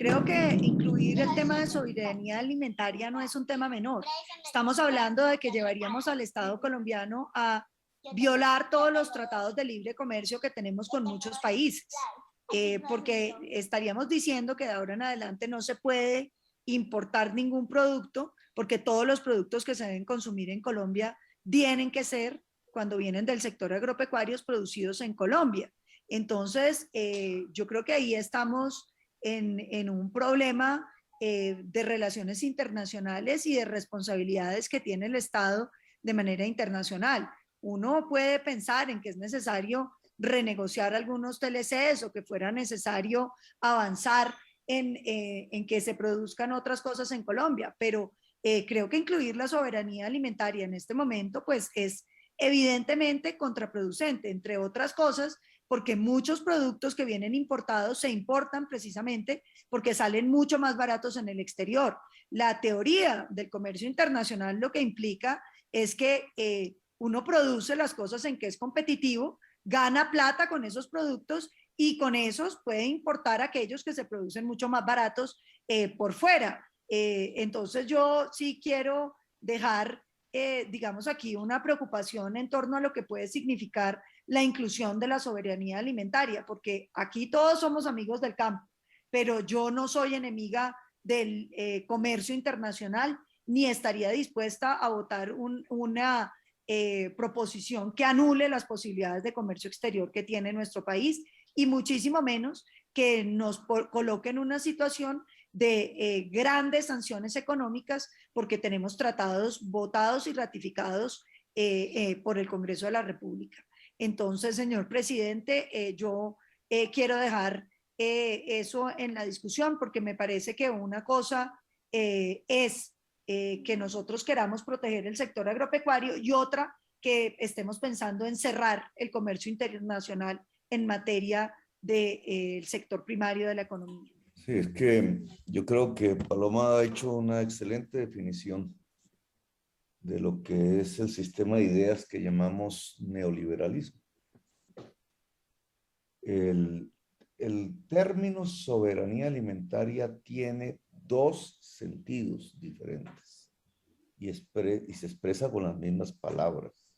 Creo que incluir el tema de soberanía alimentaria no es un tema menor. Estamos hablando de que llevaríamos al Estado colombiano a violar todos los tratados de libre comercio que tenemos con muchos países, porque estaríamos diciendo que de ahora en adelante no se puede importar ningún producto, porque todos los productos que se deben consumir en Colombia tienen que ser, cuando vienen del sector agropecuario, producidos en Colombia. Entonces, yo creo que ahí estamos en un problema de relaciones internacionales y de responsabilidades que tiene el Estado de manera internacional. Uno puede pensar en que es necesario renegociar algunos TLCs o que fuera necesario avanzar en que se produzcan otras cosas en Colombia, pero creo que incluir la soberanía alimentaria en este momento pues es evidentemente contraproducente, entre otras cosas, porque muchos productos que vienen importados se importan precisamente porque salen mucho más baratos en el exterior. La teoría del comercio internacional lo que implica es que uno produce las cosas en que es competitivo, gana plata con esos productos y con esos puede importar aquellos que se producen mucho más baratos por fuera. Entonces yo sí quiero dejar, digamos aquí, una preocupación en torno a lo que puede significar la inclusión de la soberanía alimentaria, porque aquí todos somos amigos del campo, pero yo no soy enemiga del comercio internacional, ni estaría dispuesta a votar una proposición que anule las posibilidades de comercio exterior que tiene nuestro país, y muchísimo menos que nos coloque en una situación de grandes sanciones económicas porque tenemos tratados votados y ratificados por el Congreso de la República. Entonces, señor presidente, yo quiero dejar eso en la discusión porque me parece que una cosa es que nosotros queramos proteger el sector agropecuario y otra que estemos pensando en cerrar el comercio internacional en materia del sector primario de la economía. Sí, es que yo creo que Paloma ha hecho una excelente definición de lo que es el sistema de ideas que llamamos neoliberalismo. El término soberanía alimentaria tiene dos sentidos diferentes y se expresa con las mismas palabras.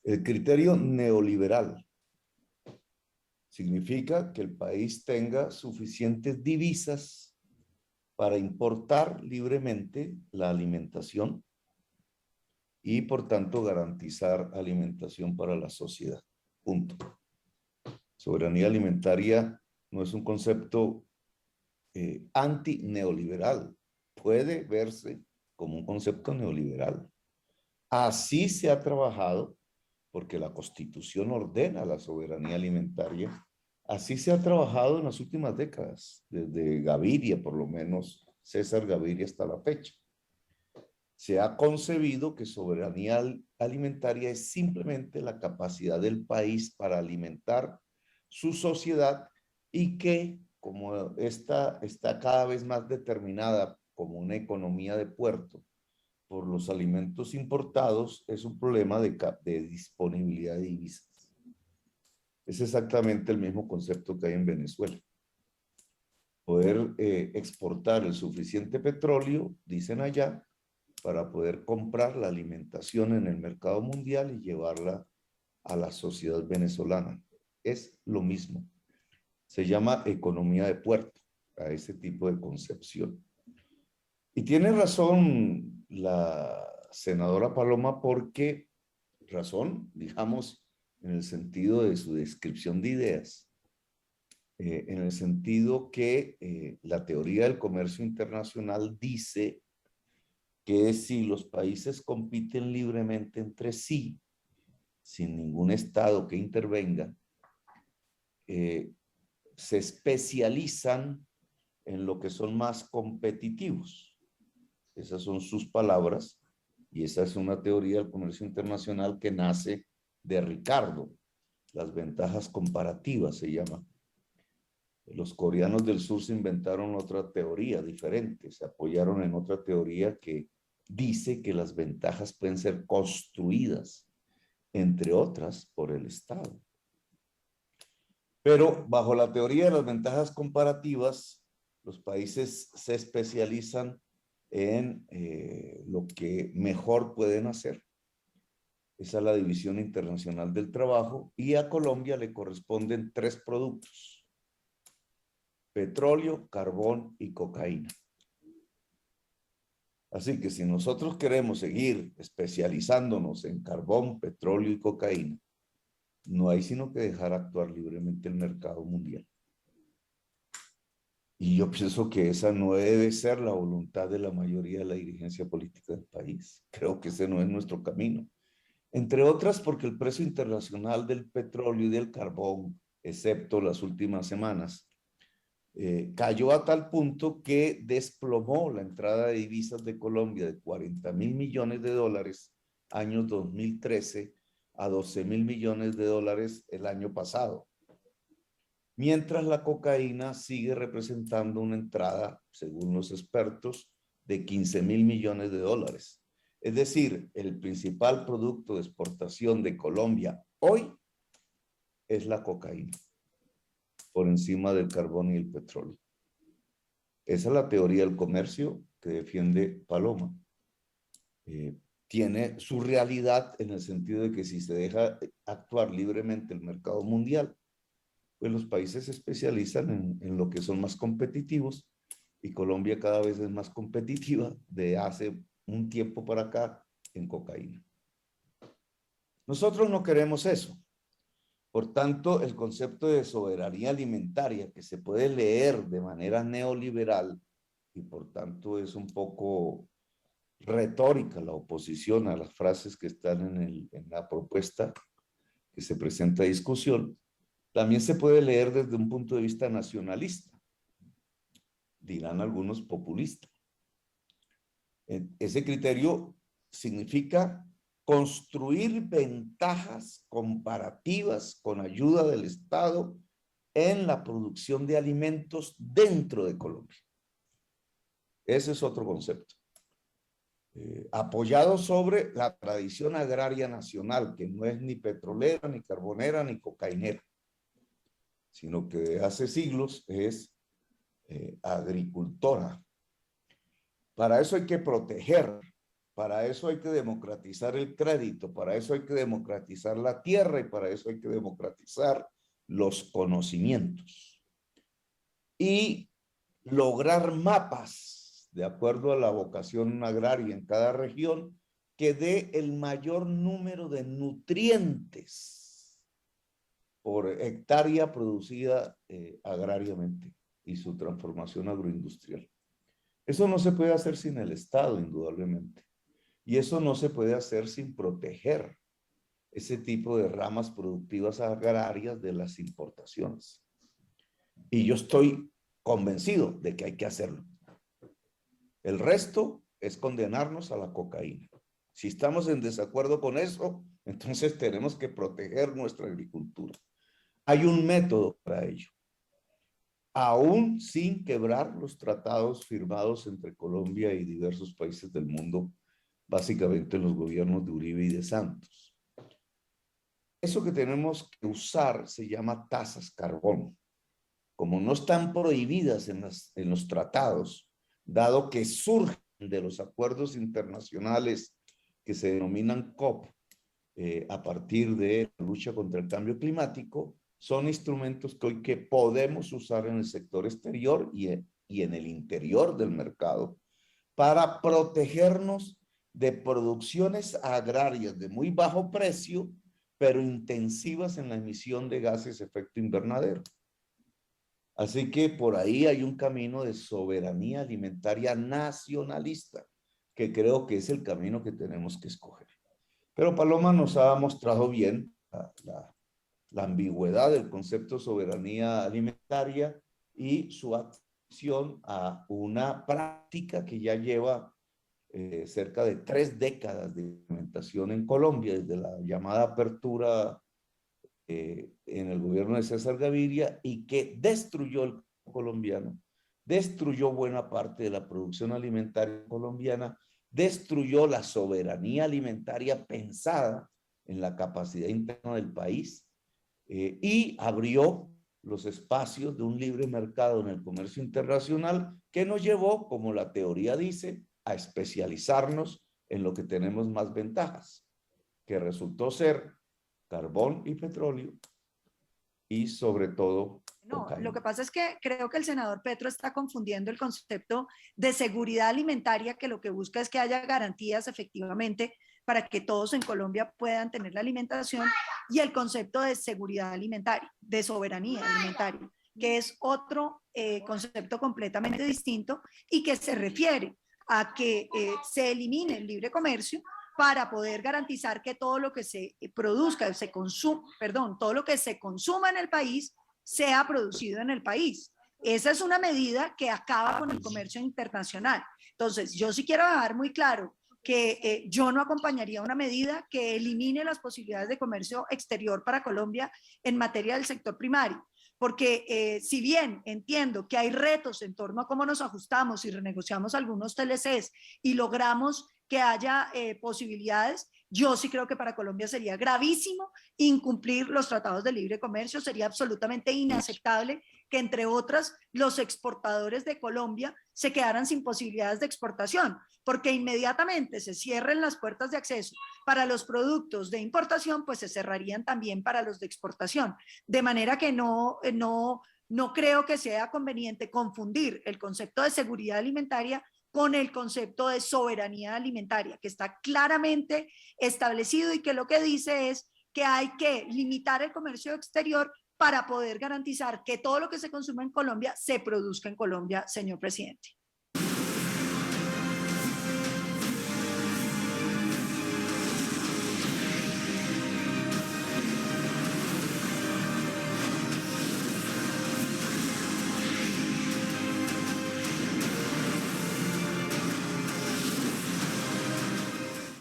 El criterio neoliberal significa que el país tenga suficientes divisas para importar libremente la alimentación y por tanto garantizar alimentación para la sociedad. Punto. Soberanía alimentaria no es un concepto anti-neoliberal. Puede verse como un concepto neoliberal. Así se ha trabajado, porque la Constitución ordena la soberanía alimentaria. Así se ha trabajado en las últimas décadas, desde Gaviria, por lo menos César Gaviria hasta la fecha. Se ha concebido que soberanía alimentaria es simplemente la capacidad del país para alimentar su sociedad y que, como esta está cada vez más determinada como una economía de puerto por los alimentos importados, es un problema de disponibilidad de divisas. Es exactamente el mismo concepto que hay en Venezuela. Poder exportar el suficiente petróleo, dicen allá, para poder comprar la alimentación en el mercado mundial y llevarla a la sociedad venezolana. Es lo mismo. Se llama economía de puerto, a ese tipo de concepción. Y tiene razón la senadora Paloma porque, razón, digamos, en el sentido de su descripción de ideas, en el sentido que la teoría del comercio internacional dice que si los países compiten libremente entre sí, sin ningún estado que intervenga, se especializan en lo que son más competitivos. Esas son sus palabras y esa es una teoría del comercio internacional que nace de Ricardo. Las ventajas comparativas se llama. Los coreanos del sur se inventaron otra teoría diferente, se apoyaron en otra teoría que dice que las ventajas pueden ser construidas, entre otras, por el Estado. Pero bajo la teoría de las ventajas comparativas, los países se especializan en lo que mejor pueden hacer. Esa es la División Internacional del Trabajo, y a Colombia le corresponden 3 productos: petróleo, carbón y cocaína. Así que si nosotros queremos seguir especializándonos en carbón, petróleo y cocaína, no hay sino que dejar actuar libremente el mercado mundial. Y yo pienso que esa no debe ser la voluntad de la mayoría de la dirigencia política del país. Creo que ese no es nuestro camino. Entre otras porque el precio internacional del petróleo y del carbón, excepto las últimas semanas, cayó a tal punto que desplomó la entrada de divisas de Colombia de 40.000 millones de dólares año 2013 a 12.000 millones de dólares el año pasado. Mientras la cocaína sigue representando una entrada, según los expertos, de 15.000 millones de dólares. Es decir, el principal producto de exportación de Colombia hoy es la cocaína, por encima del carbón y el petróleo. Esa es la teoría del comercio que defiende Paloma. Tiene su realidad en el sentido de que si se deja actuar libremente el mercado mundial, pues los países se especializan en lo que son más competitivos, y Colombia cada vez es más competitiva de hace un tiempo para acá en cocaína. Nosotros no queremos eso. Por tanto, el concepto de soberanía alimentaria, que se puede leer de manera neoliberal, y por tanto es un poco retórica la oposición a las frases que están en la propuesta que se presenta a discusión, también se puede leer desde un punto de vista nacionalista. Dirán algunos populista. Ese criterio significa construir ventajas comparativas con ayuda del Estado en la producción de alimentos dentro de Colombia. Ese es otro concepto. Apoyado sobre la tradición agraria nacional, que no es ni petrolera, ni carbonera, ni cocainera, sino que de hace siglos es agricultora. Para eso hay que proteger, para eso hay que democratizar el crédito, para eso hay que democratizar la tierra, y para eso hay que democratizar los conocimientos. Y lograr mapas de acuerdo a la vocación agraria en cada región que dé el mayor número de nutrientes por hectárea producida agrariamente, y su transformación agroindustrial. Eso no se puede hacer sin el Estado, indudablemente. Y eso no se puede hacer sin proteger ese tipo de ramas productivas agrarias de las importaciones. Y yo estoy convencido de que hay que hacerlo. El resto es condenarnos a la cocaína. Si estamos en desacuerdo con eso, entonces tenemos que proteger nuestra agricultura. Hay un método para ello, aún sin quebrar los tratados firmados entre Colombia y diversos países del mundo, básicamente los gobiernos de Uribe y de Santos. Eso que tenemos que usar se llama tasas carbón. Como no están prohibidas en los tratados, dado que surgen de los acuerdos internacionales que se denominan COP, a partir de la lucha contra el cambio climático, son instrumentos que hoy podemos usar en el sector exterior y en el interior del mercado para protegernos de producciones agrarias de muy bajo precio, pero intensivas en la emisión de gases de efecto invernadero. Así que por ahí hay un camino de soberanía alimentaria nacionalista, que creo que es el camino que tenemos que escoger. Pero Paloma nos ha mostrado bien la ambigüedad del concepto de soberanía alimentaria y su adaptación a una práctica que ya lleva cerca de 3 décadas de implementación en Colombia, desde la llamada apertura en el gobierno de César Gaviria, y que destruyó el colombiano, destruyó buena parte de la producción alimentaria colombiana, destruyó la soberanía alimentaria pensada en la capacidad interna del país, y abrió los espacios de un libre mercado en el comercio internacional que nos llevó, como la teoría dice, a especializarnos en lo que tenemos más ventajas, que resultó ser carbón y petróleo y sobre todo No, cocaína. lo que pasa es que creo que el senador Petro está confundiendo el concepto de seguridad alimentaria, que lo que busca es que haya garantías efectivamente para que todos en Colombia puedan tener la alimentación, y el concepto de seguridad alimentaria, de soberanía alimentaria, que es otro concepto completamente distinto y que se refiere a que se elimine el libre comercio para poder garantizar que todo lo que se produzca, todo lo que se consuma en el país sea producido en el país. Esa es una medida que acaba con el comercio internacional. Entonces, yo sí quiero dejar muy claro que yo no acompañaría una medida que elimine las posibilidades de comercio exterior para Colombia en materia del sector primario, porque si bien entiendo que hay retos en torno a cómo nos ajustamos y renegociamos algunos TLCs y logramos que haya posibilidades, yo sí creo que para Colombia sería gravísimo incumplir los tratados de libre comercio, sería absolutamente inaceptable que, entre otras, los exportadores de Colombia se quedaran sin posibilidades de exportación, porque inmediatamente se cierren las puertas de acceso para los productos de importación, pues se cerrarían también para los de exportación. De manera que no creo que sea conveniente confundir el concepto de seguridad alimentaria con el concepto de soberanía alimentaria, que está claramente establecido y que lo que dice es que hay que limitar el comercio exterior para poder garantizar que todo lo que se consume en Colombia se produzca en Colombia, señor presidente.